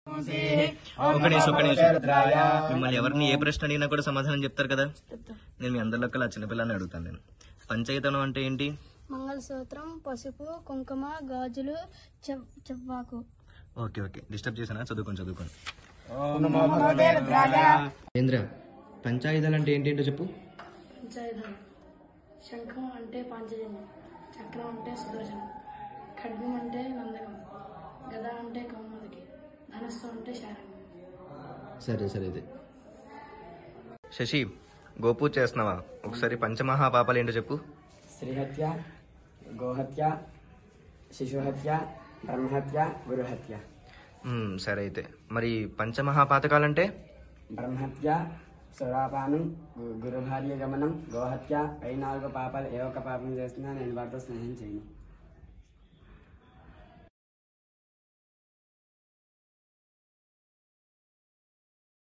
ఒక నిమిషం మిమ్మల్ని ఎవరిని ఏ ప్రశ్న అడిగినా కూడా సమాధానం చెప్తారు కదా. నేను మీ అందరిలో కల్లా చిన్నపిల్లని అడుగుతాను. నేను పంచైతనం అంటే ఏంటి? మంగళసూత్రం, పసుపు, కుంకుమ, గాజులు, చెవ్వాకు. ఓకే ఓకే, డిస్టర్బ్ చేశానా? చదువుకోండి. ఏంద్ర, పంచాయుధాలు అంటే ఏంటంటో చెప్పు. పంచాయుధాలు: శంఖం అంటే పాంచజన్యం, చక్రం అంటే సుదర్శనం, ఖడ్గం అంటే నందకం, గద అంటే కౌముదికి, ధనస్సు అంటే శారణ్యం. సరే అయితే. శశి, గోపూజ చేస్తున్నావా? ఒకసారి పంచమహాపాపాలు ఏంటో చెప్పు. శ్రీహత్య, గోహత్య, శిశుహత్య, బ్రహ్మహత్య, గురుహత్య. సరే అయితే. మరి పంచమహాపాతకాలంటే? బ్రహ్మహత్య, సురాపానం, గురుభార్య గమనం, గోహత్య. పై 4 పాపాలు ఏ ఒక్క పాపం చేస్తున్నా నేను వారితో స్నేహం చేయను.